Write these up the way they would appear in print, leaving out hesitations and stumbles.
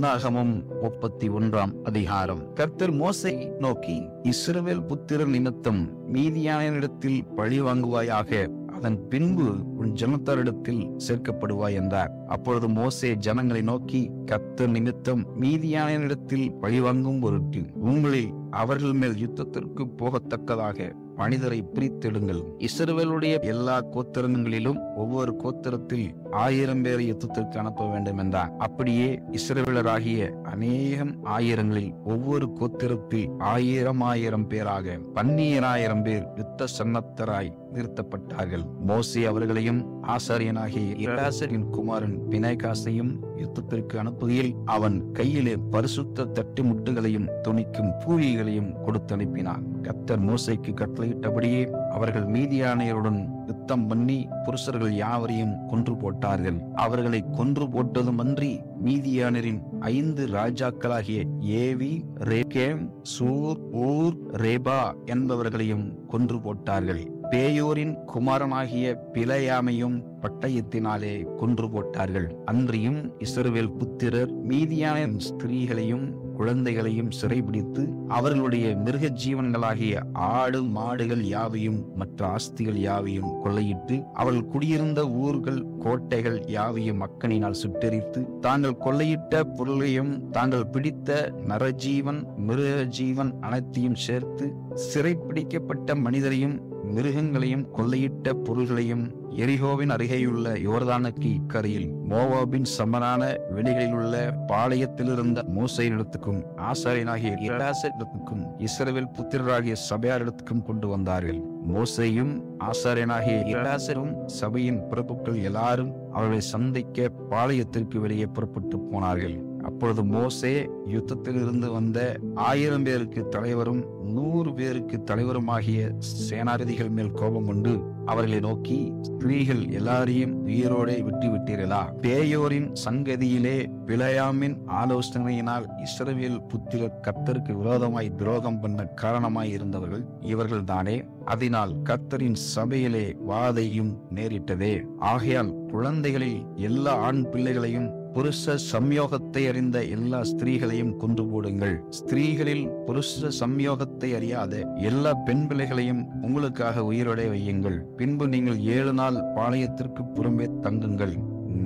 என்னாகமம் 31 அதிகாரம். கர்த்தர் மோசே நோக்கி, இஸ்ரவேல் புத்திரர் நிமித்தம் மீதியானிடத்தில் பழி வாங்குவாயாக, அதன் பின்பு உன் ஜனத்தாரிடத்தில் சேர்க்கப்படுவாய் என்றார். அப்பொழுது மோசே ஜனங்களை நோக்கி, கர்த்தர் நிமித்தம் மீதியானிடத்தில் பழி வாங்கும் பொருட்டு உங்களில் அவர்கள் மேல் யுத்தத்திற்கு போகத்தக்கதாக மனிதரை பிரித்தெடுங்கள். இஸ்ரவேலுடைய எல்லா கோத்திரங்களிலும் ஒவ்வொரு கோத்திரத்தில் 1000 பேரை யுத்தத்திற்கு அனுப்ப வேண்டும் என்றார். அப்படியே இஸ்ரவேலராகிய அநேகம் ஆயிரங்களில் ஒவ்வொரு கோத்திரத்தில் 1000 பேராக 12000 பேர் யுத்த சன்னத்தராய் நிறுத்தப்பட்டார்கள். மோசே அவர்களையும் ஆசாரியனாகிய எலாசரின் குமாரன் பினெகாசையும் யுத்தத்திற்கு அனுப்புகையில் அவன் கையிலே பரிசுத்த தட்டுமுட்டுகளையும் துணிக்கும் பூரிகளையும் கொடுத்து அனுப்பினான். கர்த்தர் மோசேக்கு கட்டளையிட்டபடியே அவர்கள் மீதியானியருடன் யுத்தம் பண்ணி புருஷர்கள் யாவரையும் கொன்று போட்டார்கள். அவர்களை கொன்று போட்டதும் அன்றி மீதியானரின் 5 ராஜாக்களாகிய ஏவி, ரேகேம், சூர், ஊர், ரேபா என்பவர்களையும் கொன்று போட்டார்கள். பேயோரின் குமாரனாகிய பிலேயாமையும் பட்டயத்தினாலே கொன்று போட்டார்கள். அன்றியும் இஸ்ரவேல் புத்திரர் மீதியானின் ஸ்திரீகளையும் குழந்தைகளையும் சிறைபிடித்து அவர்களுடைய மிருக ஜீவன்களாகிய ஆடு மாடுகள் யாவையும் மற்ற ஆஸ்திகள் யாவையும் கொள்ளையிட்டு அவர்கள் குடியிருந்த ஊர்கள் கோட்டைகள் யாவையும் அக்கினியினால் சுட்டெரித்து தாங்கள் கொள்ளையிட்ட பொருளையும் தாங்கள் பிடித்த நரஜீவன் மிருக ஜீவன் அனைத்தையும் சேர்த்து சிறைப்பிடிக்கப்பட்ட மனிதரையும் மிருகங்களையும் கொள்ளையிட்ட பொருள்களையும் எரிகோவின் அருகேயுள்ள யோர்தானுக்கு இக்கரையில் மோவாபின் சமனான வெளிகளில் உள்ள பாளையத்திலிருந்த மோசேயினிடத்துக்கும் ஆசாரியனாகிய எலாசரிடத்துக்கும் இஸ்ரவேல் புத்திரராகிய சபையாரிடத்துக்கும் கொண்டு வந்தார்கள். மோசேயும் ஆசாரியனாகிய எலாசரும் சபையின் பிரபுக்கள் எல்லாரும் அவர்களை சந்திக்க பாளையத்திற்கு வெளியே புறப்பட்டு போனார்கள். அப்பொழுது மோசே யுத்தத்தில் இருந்து வந்த 1000 பேருக்கு தலைவரும் 100 பேருக்கு தலைவருமாகிய சேனாதிபதிகள் மேல் கோபம் கொண்டு அவர்களை நோக்கி, ஸ்திரீகள் எல்லாரையும் உயிரோடே விட்டு விட்டீர்களா? பேயோரின் சங்கதியிலே பிலேயாமின் ஆலோசனையினால் இஸ்ரவேல் புத்திரர் கர்த்தருக்கு விரோதமாய் துரோகம் பண்ண காரணமாய் இருந்தவர்கள் இவர்கள் தானே. அதனால் கர்த்தரின் சபையிலே வாதையும் நேரிட்டதே. ஆகையால் குழந்தைகளில் எல்லா ஆண் பிள்ளைகளையும் புருஷ சம்யோகத்தை அறிந்த எல்லா ஸ்திரீகளையும் கொன்று போடுங்கள். ஸ்திரீகளில் புருஷ சம்யோகத்தை அறியாத எல்லா பெண் பிள்ளைகளையும் உங்களுக்காக உயிரோடே வையுங்கள். பின்பு நீங்கள் 7 நாள் பாளையத்திற்கு புறம்பே தங்குங்கள்.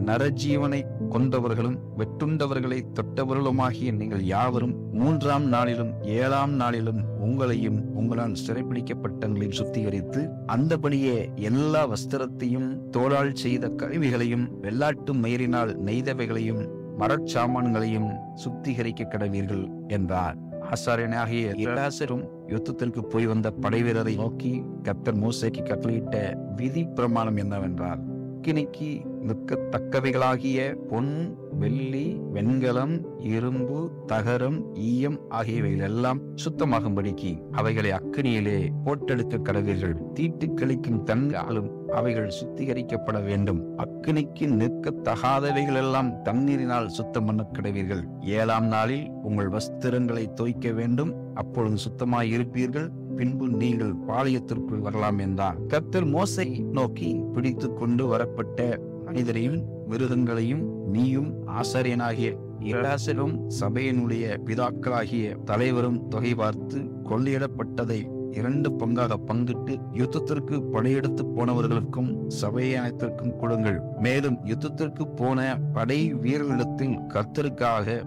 நரஜீவனை கொண்டவர்களும் வெட்டுண்டவர்களை தொட்டவர்களுமாகிய நீங்கள் யாவரும் 3ஆம் நாளிலும் 7ஆம் நாளிலும் உங்களையும் உங்களால் சிறைப்பிடிக்கப்பட்டவர்களையும் சுத்திகரித்து அந்தபடியே எல்லா வஸ்திரத்தையும் தோளால் செய்த கருவிகளையும் வெள்ளாட்டு மயிரினால் நெய்தவைகளையும் மரச்சாமான்களையும் சுத்திகரிக்க கடவீர்கள் என்றார். ஆசாரியனாகிய எலாசரும் யுத்தத்திற்கு போய் வந்த படைவீரரை நோக்கி, கர்த்தர் மோசேக்கு கட்டளையிட்ட விதி பிரமாணம் என்னவென்றால், அக்கினிக்கு நிற்கத்தக்கவைகளாகிய பொன், வெள்ளி, வெண்கலம், இரும்பு, தகரம், ஈயம் ஆகியவைகள் எல்லாம் சுத்தமாகும்படிக்கு அவைகளை அக்கினியிலே போட்டெடுக்க கடவீர்கள். தீட்டு கழிக்கும் தன்னாலும் அவைகள் சுத்திகரிக்கப்பட வேண்டும். அக்கினிக்கு நிற்கத்தகாதவைகள் எல்லாம் தண்ணீரினால் சுத்தம் பண்ண கடவீர்கள். 7ஆம் நாளில் உங்கள் வஸ்திரங்களை தோய்க்க வேண்டும். அப்பொழுது சுத்தமாய் இருப்பீர்கள். பின்பு நீங்கள் பாளையத்திற்குள் வரலாம் என்றார். கர்த்தர் மோசை நோக்கி, பிடித்து கொண்டு வரப்பட்ட மனிதரையும் மிருகங்களையும் நீயும் ஆசாரியனாகிய எலாசரும் சபையினுடைய பிதாக்களாகிய தலைவரும் தொகை பார்த்து கொள்ளையிடப்பட்டதை 2 பங்காக பங்கிட்டு யுத்தத்திற்கு படையெடுத்து போனவர்களுக்கும் சபையை அனைத்திற்கும் கொடுங்கள். மேலும் யுத்தத்திற்கு போன படை வீரர்களிடத்தில் கர்த்தருக்காக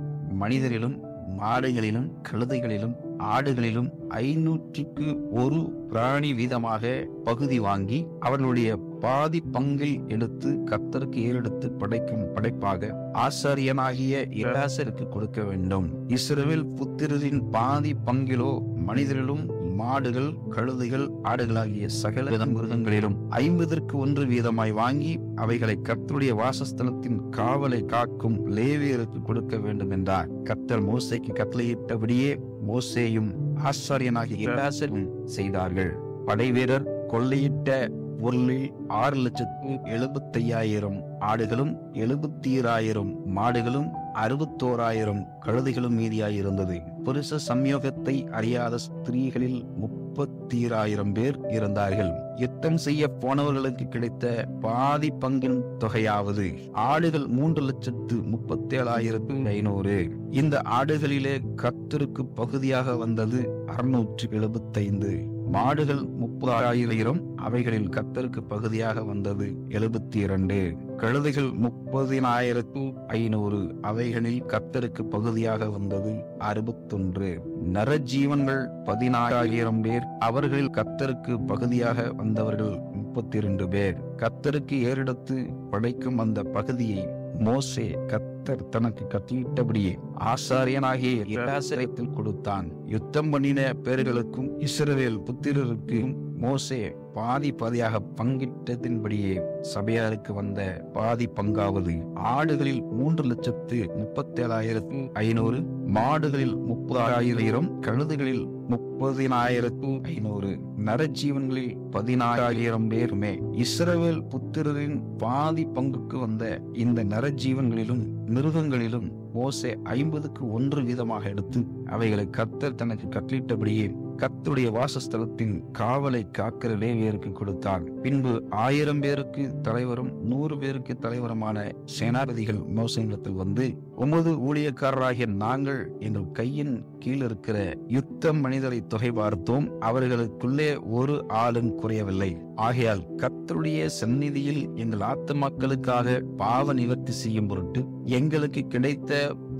மனிதரிலும் மாடுகளிலும் கழுதைகளிலும் ஆடுகளிலும் 500க்கு 1 பிராணி வீதமாக பகுதி வாங்கி அவர்களுடைய பாதி பங்கில் எடுத்து கர்த்தருக்கு ஏறெடுத்து படைக்கும் படைப்பாக ஆசாரியனாகிய எலாசருக்கு கொடுக்க வேண்டும். இஸ்ரவேல் புத்திரரின் பாதி பங்கிலோ மனிதரிலும் மாடுகள் கழுதைகள் ஆடுகளாகிய சகல மிருகங்களிலும் 50ற்கு 1 வீதமாய் வாங்கி அவைகளை கர்த்தருடைய வாசஸ்தலத்தின் காவலை காக்கும் லேவியருக்கு கொடுக்க வேண்டும் என்றார். கர்த்தர் மோசேக்கு கட்டளையிட்டபடியே மோசேயும் ஆசாரியனாகிய எலாசரும் செய்தார்கள். படைவீரர் கொள்ளையிட்ட பொருளில் 6,75,000 ஆடுகளும் 72,000 மாடுகளும் 61,000 கழுதைகளும் மீதியாயிருந்தது. புருஷ சம்யோகத்தை அறியாத ஸ்திரீகளில் 30,000 பேர் இருந்தார்கள். யுத்தம் செய்ய போனவர்களுக்கு கிடைத்த பாதி பங்கின் தொகையாவது ஆடுகள் 3,37,500. இந்த ஆடுகளிலே கர்த்தருக்கு பகுதியாக வந்தது 675. மாடுகள் 30,000, அவைகளில் கர்த்தருக்கு பகுதியாக வந்தது 72. கழுதைகள் 30,500, அவைகளில் கர்த்தருக்கு பகுதியாக வந்தது 61. நரஜீவன்கள் 14,000 பேர், அவர்களில் கர்த்தருக்கு பகுதியாக வந்தவர்கள் 32 பேர். கர்த்தருக்கு ஏறெடுத்து படைக்கும் அந்த பகுதியை மோசே கர்த்தர் தனக்கு கட்டளையிட்டபடியே ஆசாரியனாகிய எலியாசிரத்தில் கொடுத்தான். யுத்தம் பண்ணின பேர்களுக்கும் இஸ்ரவேல் புத்திரருக்கும் மோசே பாதி பாதியாக பங்கிட்டதின்படியே சபையாருக்கு வந்த பாதி பங்காவது ஆடுகளில் 3,37,500, மாடுகளில் 30,000, கழுதைகளில் 30,500, நரஜீவன்களில் 14,000 பேருமே. இஸ்ரவேல் புத்திரரின் பாதி பங்குக்கு வந்த இந்த நரஜீவன்களிலும் மிருகங்களிலும் மோசே 50க்கு 1 வீதமாக எடுத்து அவைகளை கர்த்தர் தனக்கு கட்டளையிட்டபடியே கர்த்தருடைய வாசஸ்தலத்தின் காவலை காக்கிற லேவியருக்கு கொடுத்தான். பின்பு 1000 பேருக்கு தலைவரும் 100 பேருக்கு தலைவருமான சேனாபதிகள் மோசேயிடத்தில் வந்து, உமது ஊழியக்காரராகிய நாங்கள் எங்கள் கையின் கீழ் இருக்கிற யுத்த மனிதரை தொகை பார்த்தோம், அவர்களுக்குள்ளே ஒரு ஆளும் குறையவில்லை. ஆகையால் கர்த்தருடைய சந்நிதியில் எங்கள் ஆத்துமாக்களுக்காக பாவ நிவர்த்தி செய்யும் பொருட்டு எங்களுக்கு கிடைத்த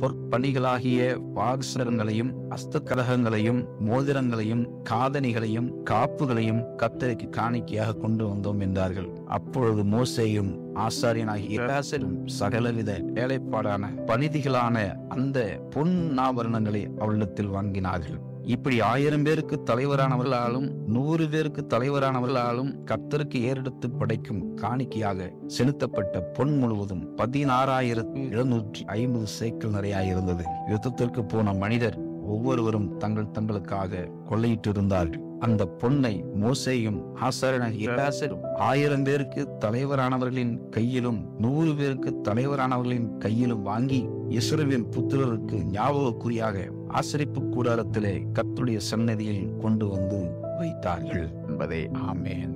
பொற்பணிகளாகிய பாகசரங்களையும் அஸ்தகலகங்களையும் மோதிரங்களையும் காதணிகளையும் காப்புகளையும் கர்த்தருக்கு காணிக்கையாக கொண்டு வந்தோம் என்றார்கள். அப்பொழுது மோசேயும் ஆசாரியனாகிய எலியாசரும் சகலவித வேலைப்பாடான பணிதிகளான அந்த பொன் ஆபரணங்களை அவளிடத்தில் வாங்கினார்கள். இப்படி 1000 பேருக்கு தலைவரானவர்களாலும் 100 பேருக்கு தலைவரானவர்களாலும் கர்த்தருக்கு ஏறெடுத்து படைக்கும் காணிக்கையாக செலுத்தப்பட்ட பொன் முழுவதும் 16,750 சேக்கல் நிறையாயிருந்தது. யுத்தத்திற்கு போன மனிதர் ஒவ்வொருவரும் தங்களுக்காக கொள்ளையிட்டிருந்தார்கள். அந்த பொன்னை மோசேயும் ஆசாரியனாகிய எலியாசரும் 1000 பேருக்கு தலைவரானவர்களின் கையிலும் 100 பேருக்கு தலைவரானவர்களின் கையிலும் வாங்கி இஸ்ரவேல் புத்திரருக்கு ஞாபகக்குறியாக ஆசரிப்பு கூடாரத்திலே கர்த்தருடைய சன்னதியில் கொண்டு வந்து வைத்தார்கள் என்பதே. ஆமென்.